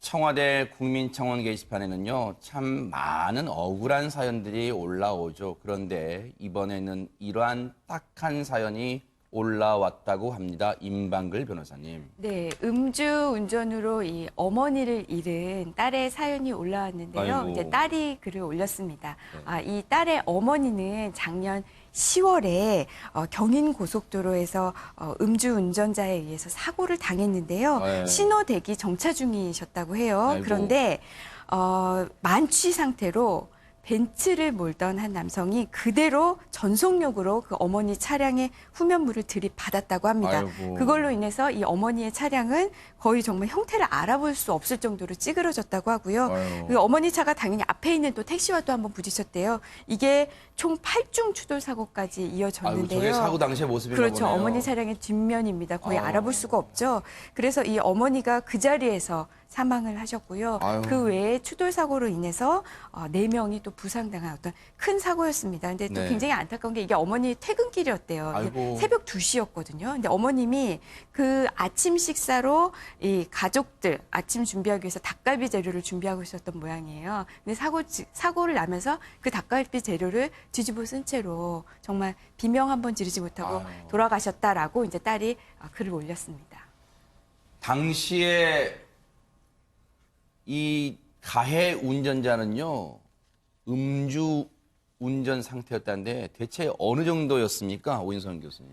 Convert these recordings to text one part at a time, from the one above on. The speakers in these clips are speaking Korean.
청와대 국민청원 게시판에는요, 참 많은 억울한 사연들이 올라오죠. 그런데 이번에는 이러한 딱한 사연이 올라왔다고 합니다. 임방글 변호사님. 네, 음주 운전으로 이 어머니를 잃은 딸의 사연이 올라왔는데요. 아이고. 이제 딸이 글을 올렸습니다. 네. 이 딸의 어머니는 작년 10월에 경인 고속도로에서 음주 운전자에 의해서 사고를 당했는데요. 네. 신호 대기 정차 중이셨다고 해요. 아이고. 그런데 만취 상태로 벤츠를 몰던 한 남성이 그대로 전속력으로 그 어머니 차량의 후면부를 들이받았다고 합니다. 아이고. 그걸로 인해서 이 어머니의 차량은 거의 정말 형태를 알아볼 수 없을 정도로 찌그러졌다고 하고요. 아유. 그 어머니 차가 당연히 앞에 있는 또 택시와 또 한번 부딪혔대요. 이게 총 8중 추돌 사고까지 아이고, 이어졌는데요. 저게 사고 당시의 모습인가 그렇죠. 보네요. 어머니 차량의 뒷면입니다. 거의 아. 알아볼 수가 없죠. 그래서 이 어머니가 그 자리에서 사망을 하셨고요. 아유. 그 외에 추돌 사고로 인해서 4명이 또 부상당한 어떤 큰 사고였습니다. 근데 또 네. 굉장히 안타까운 게 이게 어머니 퇴근길이었대요. 아이고. 새벽 2시였거든요. 근데 어머님이 그 아침 식사로 이 가족들 아침 준비하기 위해서 닭갈비 재료를 준비하고 있었던 모양이에요. 근데 사고를 나면서 그 닭갈비 재료를 뒤집어 쓴 채로 정말 비명 한 번 지르지 못하고 아유. 돌아가셨다라고 이제 딸이 글을 올렸습니다. 당시에 이 가해 운전자는요, 음주 운전 상태였다는데 대체 어느 정도였습니까? 오인선 교수님.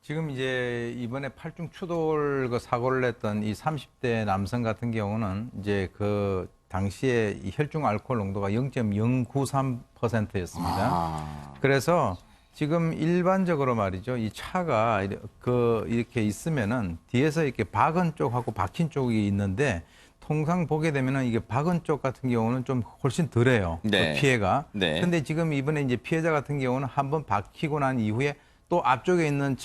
지금 이제 이번에 8중 추돌 그 사고를 냈던 이 30대 남성 같은 경우는 이제 그 당시에 이 혈중 알코올 농도가 0.093%였습니다. 아. 그래서 지금 일반적으로 말이죠. 이 차가 이렇게 있으면은 뒤에서 이렇게 박은 쪽하고 박힌 쪽이 있는데 통상 보게 되면은 이게 박은 쪽 같은 경우는 좀 훨씬 덜해요. 네. 그 피해가. 네. 근데 지금 이번에 이제 피해자 같은 경우는 한번 박히고 난 이후에 또 앞쪽에 있는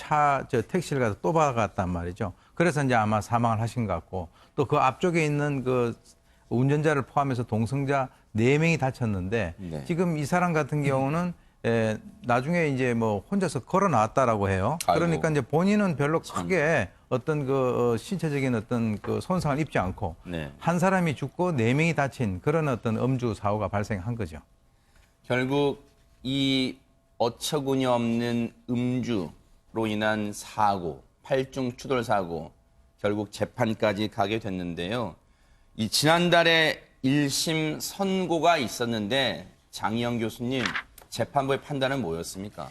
택시를 가서 또 박았단 말이죠. 그래서 이제 아마 사망을 하신 것 같고 또 그 앞쪽에 있는 그 운전자를 포함해서 동승자 4명이 다쳤는데 네. 지금 이 사람 같은 경우는 나중에 이제 뭐 혼자서 걸어 나왔다라고 해요. 아이고. 그러니까 이제 본인은 별로 크게 어떤 그 신체적인 어떤 그 손상을 입지 않고 네. 한 사람이 죽고 4명이 다친 그런 어떤 음주 사고가 발생한 거죠. 결국 이 어처구니 없는 음주로 인한 사고, 8중 추돌 사고, 결국 재판까지 가게 됐는데요. 이 지난달에 1심 선고가 있었는데 장희영 교수님, 재판부의 판단은 뭐였습니까?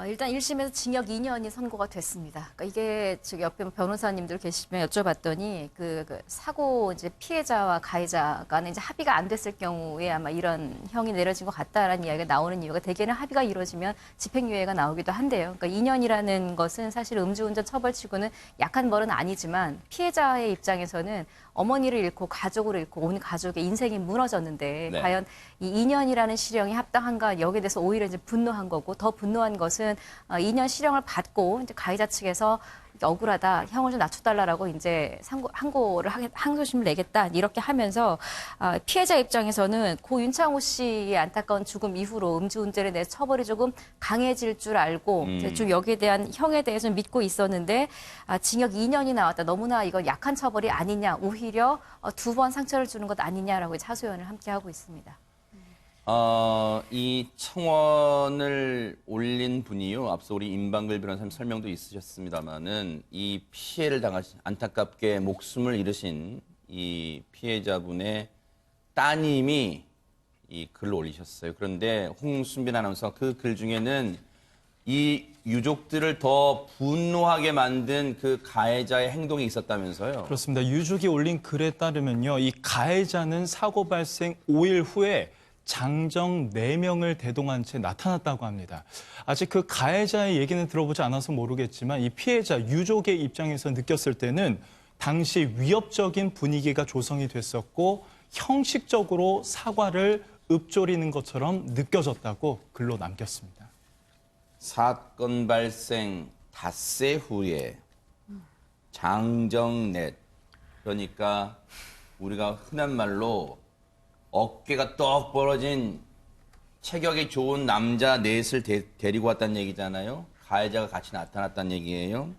일단 1심에서 징역 2년이 선고가 됐습니다. 그러니까 이게 저기 옆에 변호사님들 계시면 여쭤봤더니 그 사고 이제 피해자와 가해자 간에 이제 합의가 안 됐을 경우에 아마 이런 형이 내려진 것 같다라는 이야기가 나오는 이유가 대개는 합의가 이루어지면 집행유예가 나오기도 한데요. 그러니까 2년이라는 것은 사실 음주운전 처벌치고는 약한 벌은 아니지만 피해자의 입장에서는 어머니를 잃고 가족을 잃고 온 가족의 인생이 무너졌는데 네. 과연 이 2년이라는 실형이 합당한가 여기에 대해서 오히려 이제 분노한 거고 더 분노한 것은 2년 실형을 받고 이제 가해자 측에서 억울하다 형을 좀 낮춰달라고 이제 항소심을 내겠다 이렇게 하면서 피해자 입장에서는 고 윤창호 씨의 안타까운 죽음 이후로 음주운전에 대해서 처벌이 조금 강해질 줄 알고 이제 좀 여기에 대한 형에 대해서 믿고 있었는데 징역 2년이 나왔다 너무나 이건 약한 처벌이 아니냐 오히려 2번 상처를 주는 것 아니냐라고 이제 하소연을 함께 하고 있습니다. 이 청원을 올린 분이요. 앞서 우리 임방글 변호사님 설명도 있으셨습니다만은 이 피해를 당하신 안타깝게 목숨을 잃으신 이 피해자분의 따님이 이 글을 올리셨어요. 그런데 홍순빈 아나운서 그 글 중에는 이 유족들을 더 분노하게 만든 그 가해자의 행동이 있었다면서요. 그렇습니다. 유족이 올린 글에 따르면요. 이 가해자는 사고 발생 5일 후에 장정 4명을 대동한 채 나타났다고 합니다. 아직 그 가해자의 얘기는 들어보지 않아서 모르겠지만 이 피해자 유족의 입장에서 느꼈을 때는 당시 위협적인 분위기가 조성이 됐었고 형식적으로 사과를 읊조리는 것처럼 느껴졌다고 글로 남겼습니다. 사건 발생 닷새 후에 장정넷, 그러니까 우리가 흔한 말로 어깨가 떡 벌어진 체격이 좋은 남자 넷을 데리고 왔다는 얘기잖아요. 가해자가 같이 나타났다는 얘기예요.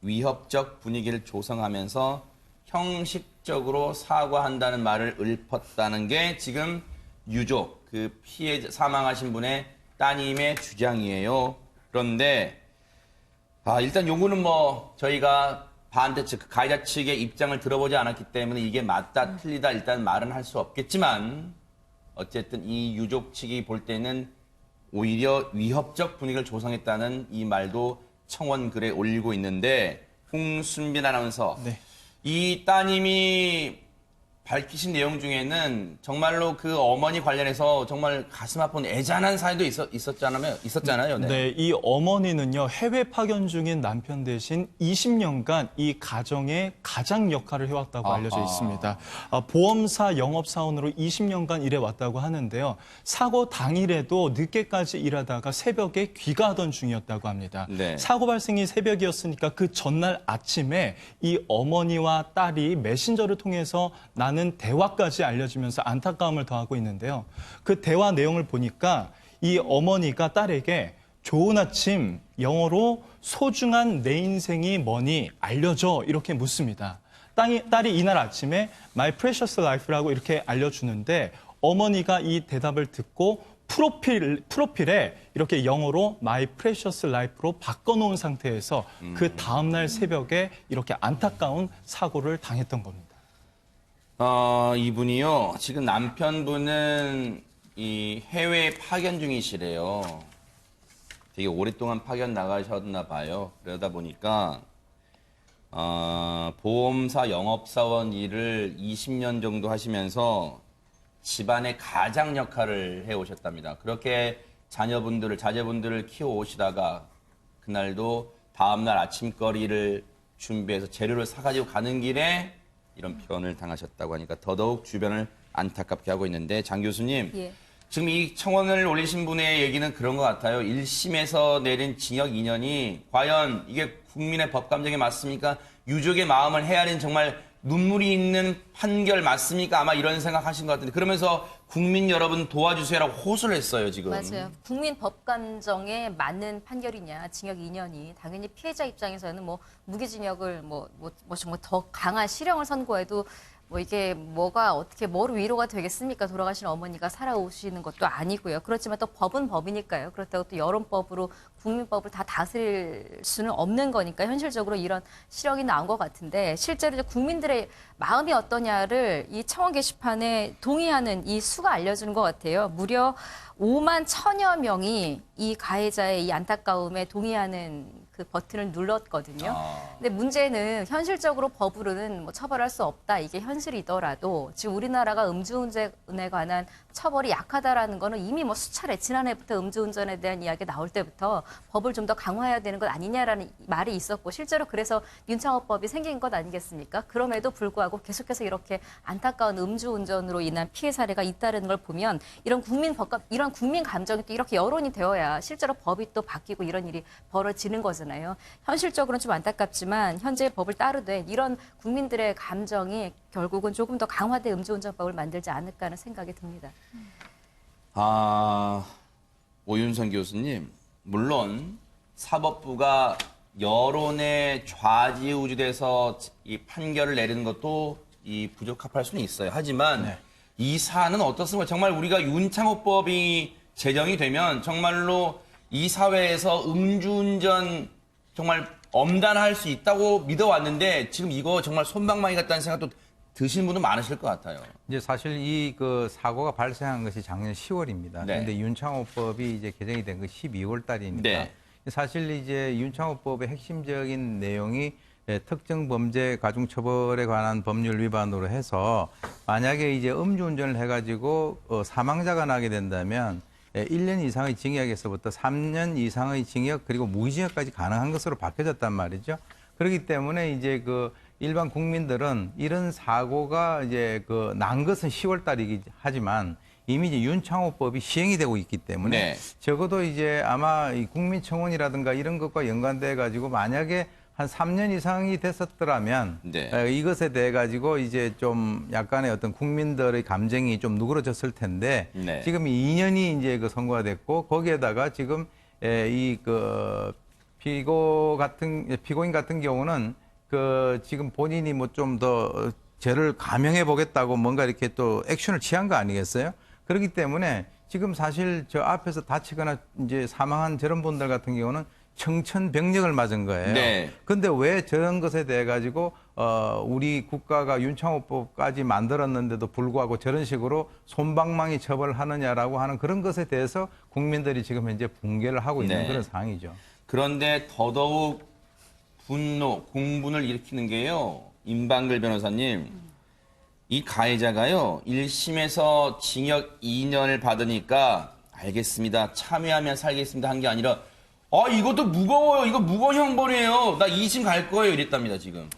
위협적 분위기를 조성하면서 형식적으로 사과한다는 말을 읊었다는 게 지금 유족, 그 피해 사망하신 분의 따님의 주장이에요. 그런데 일단 요거는 뭐 저희가 반대 측, 가해자 측의 입장을 들어보지 않았기 때문에 이게 맞다 틀리다 일단 말은 할 수 없겠지만 어쨌든 이 유족 측이 볼 때는 오히려 위협적 분위기를 조성했다는 이 말도 청원 글에 올리고 있는데 홍순빈 아나운서, 네. 이 따님이 밝히신 내용 중에는 정말로 그 어머니 관련해서 정말 가슴 아픈 애잔한 사연도 있었잖아요. 네, 이 어머니는요, 해외 파견 중인 남편 대신 20년간 이 가정의 가장 역할을 해왔다고 알려져 있습니다. 보험사 영업사원으로 20년간 일해왔다고 하는데요. 사고 당일에도 늦게까지 일하다가 새벽에 귀가하던 중이었다고 합니다. 네. 사고 발생이 새벽이었으니까 그 전날 아침에 이 어머니와 딸이 메신저를 통해서 나는 대화까지 알려지면서 안타까움을 더하고 있는데요. 그 대화 내용을 보니까 이 어머니가 딸에게 좋은 아침, 영어로 소중한 내 인생이 뭐니 알려줘 이렇게 묻습니다. 딸이 이날 아침에 My Precious Life라고 이렇게 알려주는데 어머니가 이 대답을 듣고 프로필에 이렇게 영어로 My Precious Life로 바꿔놓은 상태에서 그 다음날 새벽에 이렇게 안타까운 사고를 당했던 겁니다. 이분이요, 지금 남편분은 이 해외 파견 중이시래요. 되게 오랫동안 파견 나가셨나 봐요. 그러다 보니까, 보험사 영업사원 일을 20년 정도 하시면서 집안의 가장 역할을 해오셨답니다. 그렇게 자제분들을 키워오시다가 그날도 다음날 아침거리를 준비해서 재료를 사가지고 가는 길에 이런 표현을 당하셨다고 하니까 더더욱 주변을 안타깝게 하고 있는데, 장 교수님, 예. 지금 이 청원을 올리신 분의 얘기는 그런 것 같아요. 1심에서 내린 징역 2년이 과연 이게 국민의 법 감정에 맞습니까? 유족의 마음을 헤아린 정말 눈물이 있는 판결 맞습니까? 아마 이런 생각하신 것 같은데, 그러면서 국민 여러분 도와주세요라고 호소를 했어요, 지금. 맞아요. 국민 법감정에 맞는 판결이냐, 징역 2년이 당연히 피해자 입장에서는 뭐 무기징역을 뭐 정말 더 강한 실형을 선고해도 뭐 이게 뭐가 어떻게 뭐로 위로가 되겠습니까? 돌아가신 어머니가 살아오시는 것도 아니고요. 그렇지만 또 법은 법이니까요. 그렇다고 또 여론법으로 국민법을 다 다스릴 수는 없는 거니까 현실적으로 이런 실형이 나온 것 같은데, 실제로 이제 국민들의 마음이 어떠냐를 이 청원 게시판에 동의하는 이 수가 알려주는 것 같아요. 무려 5만 1,000여 명이 이 가해자의 이 안타까움에 동의하는 그 버튼을 눌렀거든요. 근데 문제는 현실적으로 법으로는 뭐 처벌할 수 없다. 이게 현실이더라도 지금 우리나라가 음주운전에 관한 처벌이 약하다라는 거는 이미 뭐 수차례 지난해부터 음주운전에 대한 이야기가 나올 때부터 법을 좀 더 강화해야 되는 것 아니냐라는 말이 있었고, 실제로 그래서 윤창호법이 생긴 것 아니겠습니까? 그럼에도 불구하고 계속해서 이렇게 안타까운 음주운전으로 인한 피해 사례가 있다는 걸 보면 이런 국민 감정이 또 이렇게 여론이 되어야 실제로 법이 또 바뀌고 이런 일이 벌어지는 거잖아요. 현실적으로는 좀 안타깝지만 현재 법을 따르되 이런 국민들의 감정이 결국은 조금 더 강화된 음주운전법을 만들지 않을까 하는 생각이 듭니다. 오윤선 교수님, 물론 사법부가 여론에 좌지우지돼서 이 판결을 내리는 것도 이 부적합할 수는 있어요. 하지만 이 사안은 어떻습니까? 정말 우리가 윤창호법이 제정이 되면 정말로 이 사회에서 음주운전 정말 엄단할 수 있다고 믿어왔는데 지금 이거 정말 솜방망이 같다는 생각도 드시는 분도 많으실 것 같아요. 이제 사실 이 그 사고가 발생한 것이 작년 10월입니다. 네. 그런데 윤창호법이 이제 개정이 된 거 12월 달이니까 네. 사실 이제 윤창호법의 핵심적인 내용이 특정 범죄 가중처벌에 관한 법률 위반으로 해서 만약에 이제 음주운전을 해가지고 사망자가 나게 된다면 1년 이상의 징역에서부터 3년 이상의 징역 그리고 무기징역까지 가능한 것으로 바뀌어졌단 말이죠. 그렇기 때문에 이제 그 일반 국민들은 이런 사고가 이제 그 난 것은 10월 달이긴 하지만 이미 이제 윤창호법이 시행이 되고 있기 때문에 네. 적어도 이제 아마 이 국민청원이라든가 이런 것과 연관돼 가지고 만약에 한 3년 이상이 됐었더라면 네. 이것에 대해 가지고 이제 좀 약간의 어떤 국민들의 감정이 좀 누그러졌을 텐데 네. 지금 2년이 이제 그 선고가 됐고 거기에다가 지금 이 그 피고인 같은 경우는 그 지금 본인이 뭐 좀 더 죄를 감형해 보겠다고 뭔가 이렇게 또 액션을 취한 거 아니겠어요? 그렇기 때문에 지금 사실 저 앞에서 다치거나 이제 사망한 저런 분들 같은 경우는 청천벽력을 맞은 거예요. 네. 근데 왜 저런 것에 대해 가지고 우리 국가가 윤창호법까지 만들었는데도 불구하고 저런 식으로 솜방망이 처벌을 하느냐라고 하는 그런 것에 대해서 국민들이 지금 현재 붕괴를 하고 있는 네. 그런 상황이죠. 그런데 더더욱 분노, 공분을 일으키는 게요. 임방글 변호사님, 이 가해자가요. 1심에서 징역 2년을 받으니까 알겠습니다. 참여하면 살겠습니다 한 게 아니라 이것도 무거워요. 이거 무거운 형벌이에요. 나 2심 갈 거예요. 이랬답니다, 지금.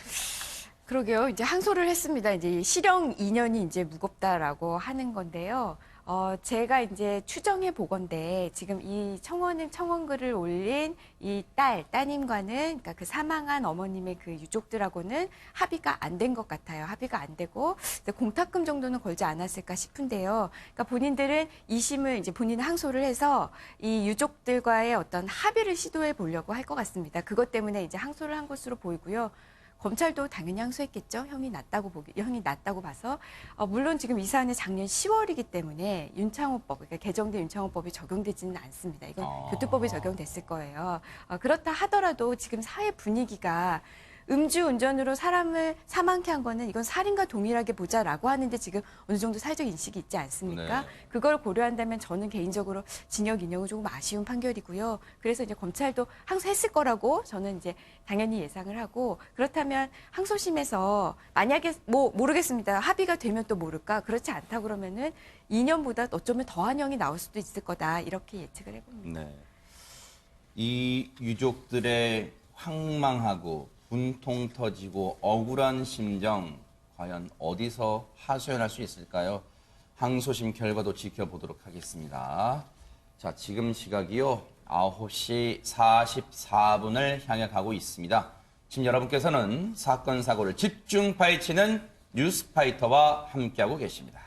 그러게요. 이제 항소를 했습니다. 이제 실형 2년이 이제 무겁다라고 하는 건데요. 제가 이제 추정해 보건데 지금 이 청원글을 올린 이 따님과는 그러니까 그 사망한 어머님의 그 유족들하고는 합의가 안 된 것 같아요. 합의가 안 되고 공탁금 정도는 걸지 않았을까 싶은데요. 그러니까 본인들은 2심을 이제 본인 항소를 해서 이 유족들과의 어떤 합의를 시도해 보려고 할 것 같습니다. 그것 때문에 이제 항소를 한 것으로 보이고요. 검찰도 당연히 항소했겠죠. 형이 낮다고 봐서. 물론 지금 이 사안이 작년 10월이기 때문에 윤창호법, 그러니까 개정된 윤창호법이 적용되지는 않습니다. 이건 교통법이 적용됐을 거예요. 그렇다 하더라도 지금 사회 분위기가 음주운전으로 사람을 사망케 한 거는 이건 살인과 동일하게 보자라고 하는데 지금 어느 정도 사회적 인식이 있지 않습니까? 네. 그걸 고려한다면 저는 개인적으로 징역 2년은 조금 아쉬운 판결이고요. 그래서 이제 검찰도 항소했을 거라고 저는 이제 당연히 예상을 하고 그렇다면 항소심에서 만약에 뭐 모르겠습니다. 합의가 되면 또 모를까? 그렇지 않다 그러면은 2년보다 어쩌면 더한 형이 나올 수도 있을 거다. 이렇게 예측을 해봅니다. 네. 이 유족들의 황망하고 분통 터지고 억울한 심정 과연 어디서 하소연할 수 있을까요? 항소심 결과도 지켜보도록 하겠습니다. 자, 지금 시각이요. 9시 44분을 향해 가고 있습니다. 지금 여러분께서는 사건 사고를 집중 파헤치는 뉴스파이터와 함께하고 계십니다.